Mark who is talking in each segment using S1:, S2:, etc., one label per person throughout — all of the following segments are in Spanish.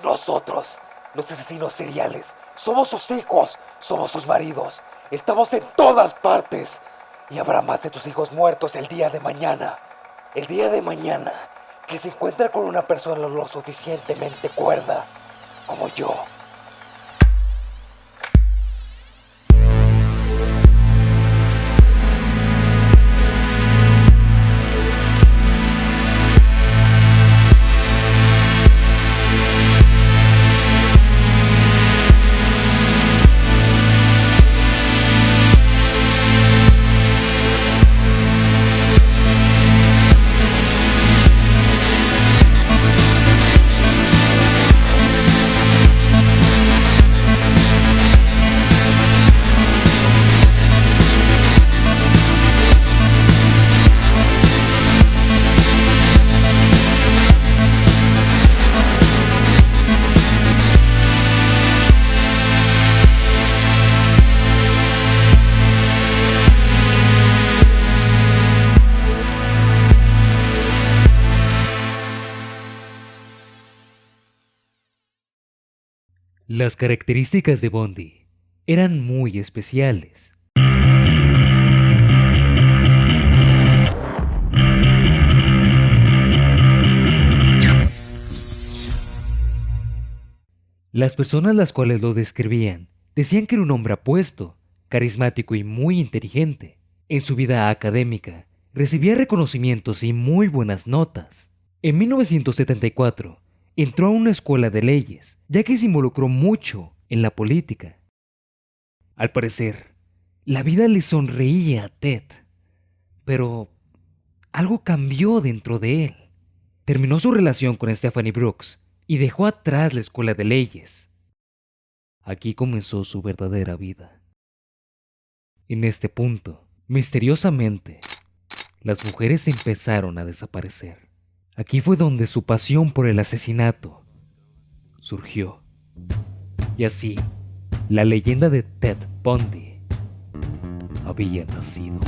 S1: Nosotros, los asesinos seriales, somos sus hijos, somos sus maridos. Estamos en todas partes. Y habrá más de tus hijos muertos el día de mañana. El día de mañana, que se encuentra con una persona lo suficientemente cuerda como yo.
S2: Las características de Bundy eran muy especiales. Las personas las cuales lo describían decían que era un hombre apuesto, carismático y muy inteligente. En su vida académica recibía reconocimientos y muy buenas notas. En 1974 entró a una escuela de leyes, ya que se involucró mucho en la política. Al parecer, la vida le sonreía a Ted, pero algo cambió dentro de él. Terminó su relación con Stephanie Brooks y dejó atrás la escuela de leyes. Aquí comenzó su verdadera vida. En este punto, misteriosamente, las mujeres empezaron a desaparecer. Aquí fue donde su pasión por el asesinato surgió. Y así, la leyenda de Ted Bundy había nacido.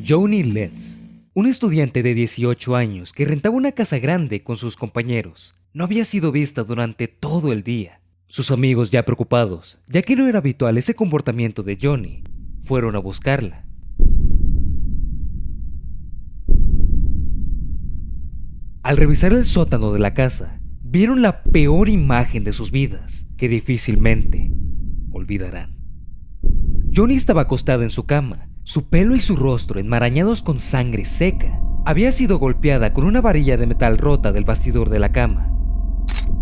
S2: Johnny Lenz, un estudiante de 18 años que rentaba una casa grande con sus compañeros, no había sido vista durante todo el día. Sus amigos, ya preocupados, ya que no era habitual ese comportamiento de Johnny, fueron a buscarla. Al revisar el sótano de la casa, vieron la peor imagen de sus vidas, que difícilmente olvidarán. Johnny estaba acostada en su cama, su pelo y su rostro enmarañados con sangre seca. Había sido golpeada con una varilla de metal rota del bastidor de la cama.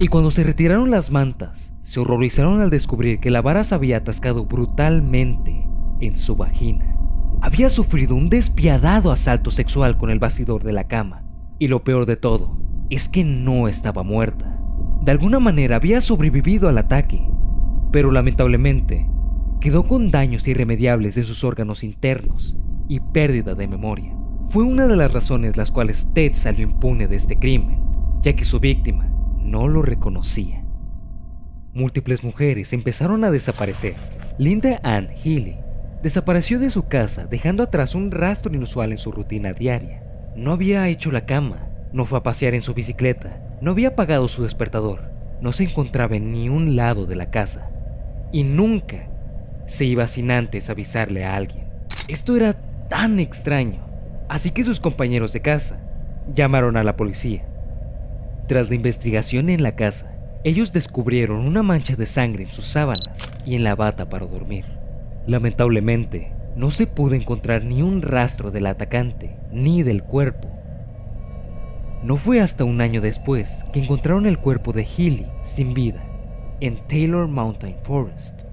S2: Y cuando se retiraron las mantas, se horrorizaron al descubrir que la vara se había atascado brutalmente en su vagina. Había sufrido un despiadado asalto sexual con el bastidor de la cama. Y lo peor de todo es que no estaba muerta. De alguna manera había sobrevivido al ataque, pero lamentablemente quedó con daños irremediables en sus órganos internos y pérdida de memoria. Fue una de las razones las cuales Ted salió impune de este crimen, ya que su víctima no lo reconocía. Múltiples mujeres empezaron a desaparecer. Linda Ann Healy desapareció de su casa dejando atrás un rastro inusual en su rutina diaria. No había hecho la cama, no fue a pasear en su bicicleta, no había apagado su despertador, no se encontraba en ni un lado de la casa y nunca se iba sin antes avisarle a alguien. Esto era tan extraño, así que sus compañeros de casa llamaron a la policía. Tras la investigación en la casa, ellos descubrieron una mancha de sangre en sus sábanas y en la bata para dormir. Lamentablemente, no se pudo encontrar ni un rastro del atacante ni del cuerpo. No fue hasta un año después que encontraron el cuerpo de Healy sin vida en Taylor Mountain Forest,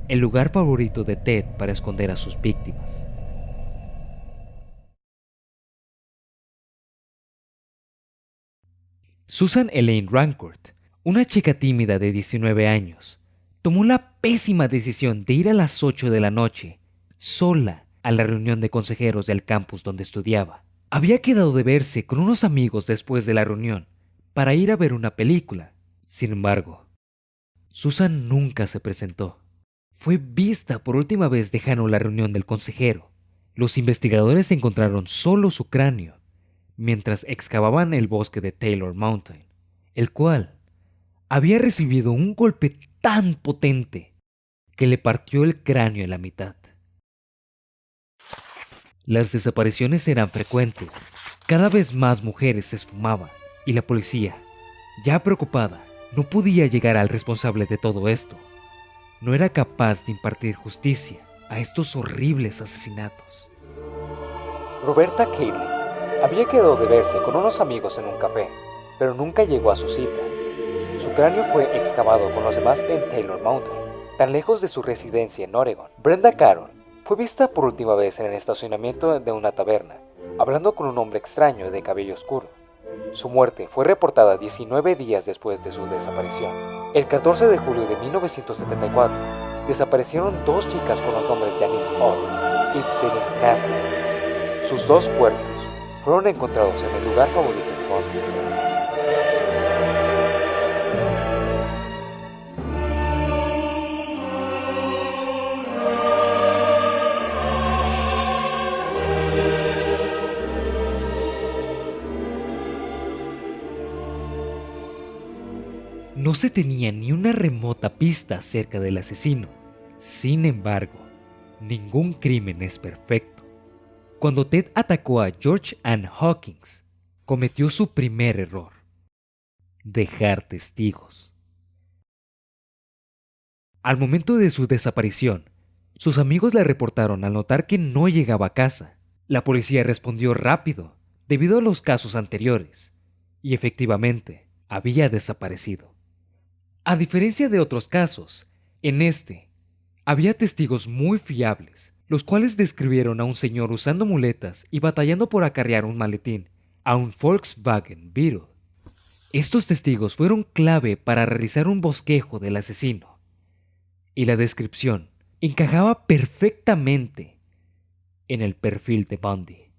S2: el lugar favorito de Ted para esconder a sus víctimas. Susan Elaine Rancourt, una chica tímida de 19 años, tomó la pésima decisión de ir a las 8 de la noche, sola, a la reunión de consejeros del campus donde estudiaba. Había quedado de verse con unos amigos después de la reunión para ir a ver una película. Sin embargo, Susan nunca se presentó. Fue vista por última vez dejando la reunión del consejero. Los investigadores encontraron solo su cráneo mientras excavaban el bosque de Taylor Mountain, el cual había recibido un golpe tan potente que le partió el cráneo en la mitad. Las desapariciones eran frecuentes. Cada vez más mujeres se esfumaban y la policía, ya preocupada, no podía llegar al responsable de todo esto. No era capaz de impartir justicia a estos horribles asesinatos.
S1: Roberta Catlin había quedado de verse con unos amigos en un café, pero nunca llegó a su cita. Su cráneo fue excavado con los demás en Taylor Mountain, tan lejos de su residencia en Oregon. Brenda Caron fue vista por última vez en el estacionamiento de una taberna, hablando con un hombre extraño de cabello oscuro. Su muerte fue reportada 19 días después de su desaparición. El 14 de julio de 1974, desaparecieron dos chicas con los nombres Janice Ott y Denise Nasley. Sus dos cuerpos fueron encontrados en el lugar favorito de Bondi.
S2: No se tenía ni una remota pista acerca del asesino. Sin embargo, ningún crimen es perfecto. Cuando Ted atacó a George Ann Hawkins, cometió su primer error: dejar testigos. Al momento de su desaparición, sus amigos le reportaron al notar que no llegaba a casa. La policía respondió rápido debido a los casos anteriores, y efectivamente había desaparecido. A diferencia de otros casos, en este había testigos muy fiables, los cuales describieron a un señor usando muletas y batallando por acarrear un maletín a un Volkswagen Beetle. Estos testigos fueron clave para realizar un bosquejo del asesino, y la descripción encajaba perfectamente en el perfil de Bundy.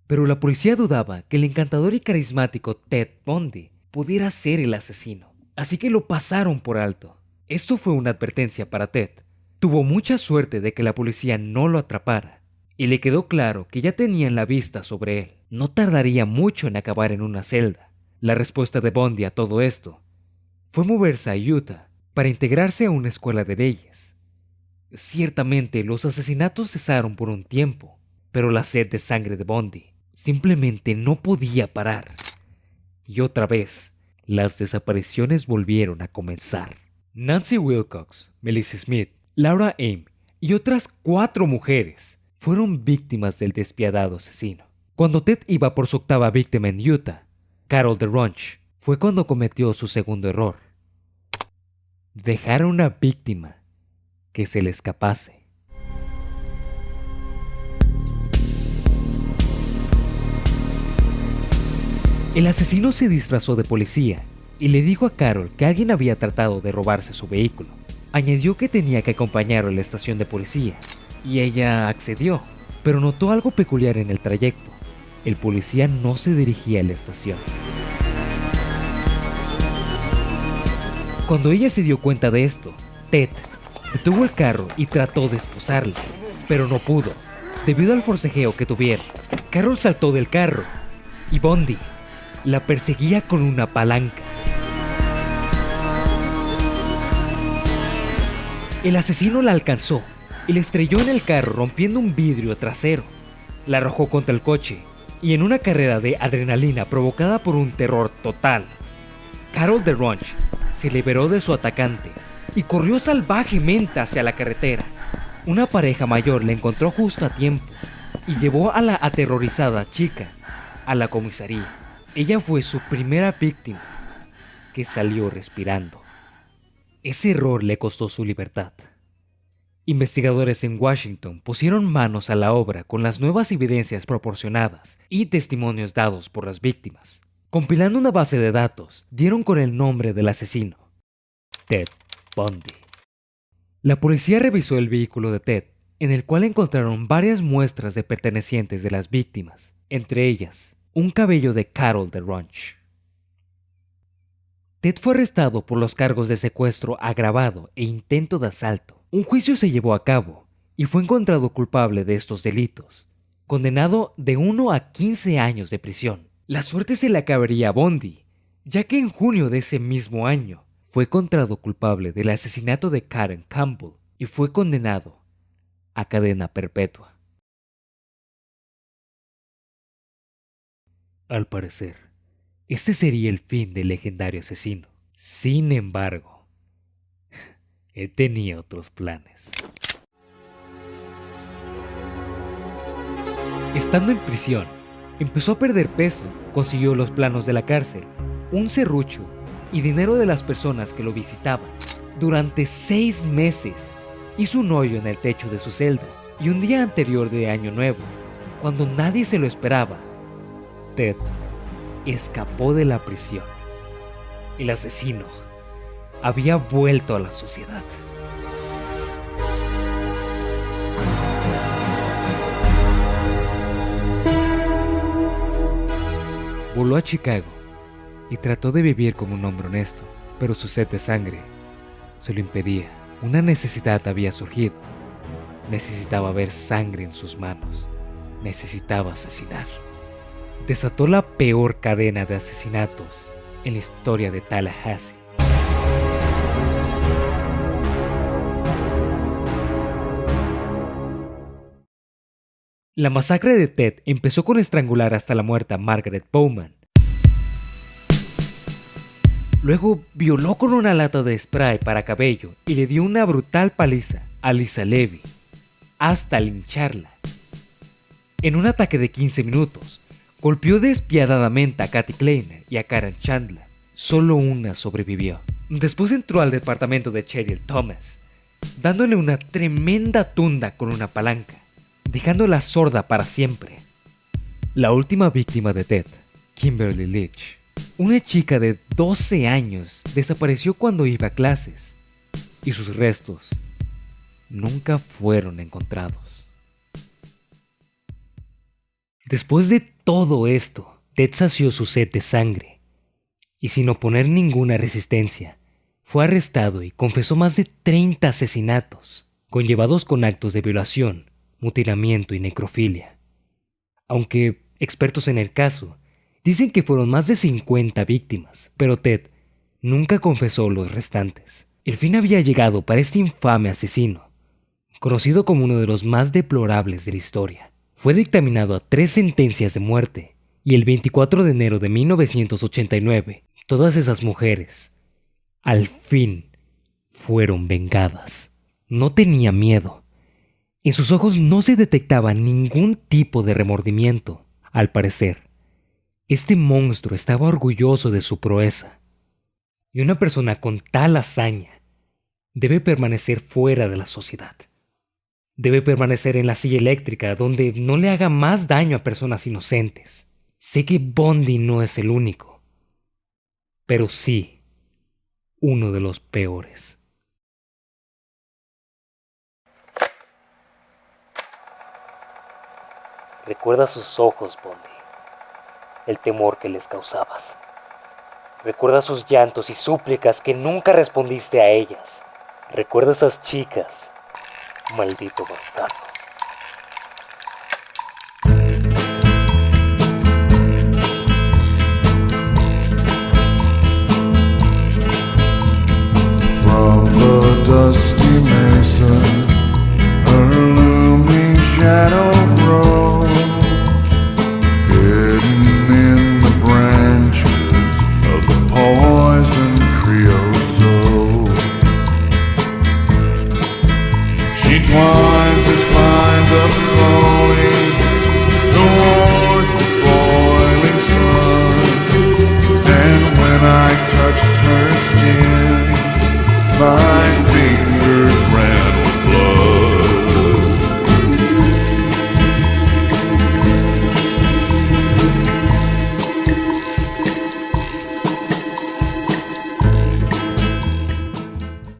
S2: Pero la policía dudaba que el encantador y carismático Ted Bundy pudiera ser el asesino, así que lo pasaron por alto. Esto fue una advertencia para Ted. Tuvo mucha suerte de que la policía no lo atrapara, y le quedó claro que ya tenían la vista sobre él. No tardaría mucho en acabar en una celda. La respuesta de Bundy a todo esto fue moverse a Utah para integrarse a una escuela de leyes. Ciertamente los asesinatos cesaron por un tiempo, pero la sed de sangre de Bundy simplemente no podía parar. Y otra vez, las desapariciones volvieron a comenzar. Nancy Wilcox, Melissa Smith, Laura Aim y otras 4 mujeres fueron víctimas del despiadado asesino. Cuando Ted iba por su 8ª víctima en Utah, Carol DeRonch, fue cuando cometió su segundo error: dejar a una víctima que se le escapase. El asesino se disfrazó de policía y le dijo a Carol que alguien había tratado de robarse su vehículo. Añadió que tenía que acompañarlo a la estación de policía, y ella accedió, pero notó algo peculiar en el trayecto. El policía no se dirigía a la estación. Cuando ella se dio cuenta de esto, Ted detuvo el carro y trató de esposarla, pero no pudo, debido al forcejeo que tuvieron. Carol saltó del carro y Bundy la perseguía con una palanca. El asesino la alcanzó y la estrelló en el carro, rompiendo un vidrio trasero. la arrojó contra el coche y en una carrera de adrenalina provocada por un terror total, Carol DeRonch se liberó de su atacante y corrió salvajemente hacia la carretera. Una pareja mayor la encontró justo a tiempo y llevó a la aterrorizada chica a la comisaría. Ella fue su primera víctima, que salió respirando. Ese error le costó su libertad. Investigadores en Washington pusieron manos a la obra con las nuevas evidencias proporcionadas y testimonios dados por las víctimas. Compilando una base de datos, dieron con el nombre del asesino: Ted Bundy. La policía revisó el vehículo de Ted, en el cual encontraron varias muestras de pertenecientes de las víctimas, entre ellas un cabello de Carol DeRonch. Ted fue arrestado por los cargos de secuestro agravado e intento de asalto. Un juicio se llevó a cabo y fue encontrado culpable de estos delitos, condenado de 1 a 15 años de prisión. La suerte se le acabaría a Bundy, ya que en junio de ese mismo año fue encontrado culpable del asesinato de Karen Campbell y fue condenado a cadena perpetua. Al parecer, este sería el fin del legendario asesino. Sin embargo, él tenía otros planes. Estando en prisión, empezó a perder peso, consiguió los planos de la cárcel, un serrucho y dinero de las personas que lo visitaban. Durante 6 meses hizo un hoyo en el techo de su celda y un día anterior de Año Nuevo, cuando nadie se lo esperaba, Ted escapó de la prisión. El asesino había vuelto a la sociedad. Voló a Chicago y trató de vivir como un hombre honesto, pero su sed de sangre se lo impedía. Una necesidad había surgido. Necesitaba ver sangre en sus manos. Necesitaba asesinar. Desató la peor cadena de asesinatos en la historia de Tallahassee. La masacre de Ted empezó con estrangular hasta la muerte a Margaret Bowman. Luego violó con una lata de spray para cabello y le dio una brutal paliza a Lisa Levy, hasta lincharla. En un ataque de 15 minutos, golpeó despiadadamente a Kathy Kleiner y a Karen Chandler. Solo una sobrevivió. Después entró al departamento de Cheryl Thomas, dándole una tremenda tunda con una palanca, dejándola sorda para siempre. La última víctima de Ted, Kimberly Leach, una chica de 12 años, desapareció cuando iba a clases y sus restos nunca fueron encontrados. Después de todo esto, Ted sació su sed de sangre y sin oponer ninguna resistencia, fue arrestado y confesó más de 30 asesinatos, conllevados con actos de violación, mutilamiento y necrofilia. Aunque expertos en el caso dicen que fueron más de 50 víctimas, pero Ted nunca confesó los restantes. El fin había llegado para este infame asesino, conocido como uno de los más deplorables de la historia. Fue dictaminado a 3 sentencias de muerte y el 24 de enero de 1989, todas esas mujeres, al fin, fueron vengadas. No tenía miedo. En sus ojos no se detectaba ningún tipo de remordimiento. Al parecer, este monstruo estaba orgulloso de su proeza. Y una persona con tal hazaña debe permanecer fuera de la sociedad. Debe permanecer en la silla eléctrica donde no le haga más daño a personas inocentes. Sé que Bundy no es el único, pero sí uno de los peores.
S3: Recuerda sus ojos, Bundy, el temor que les causabas. Recuerda sus llantos y súplicas que nunca respondiste a ellas. Recuerda esas chicas, maldito bastardo.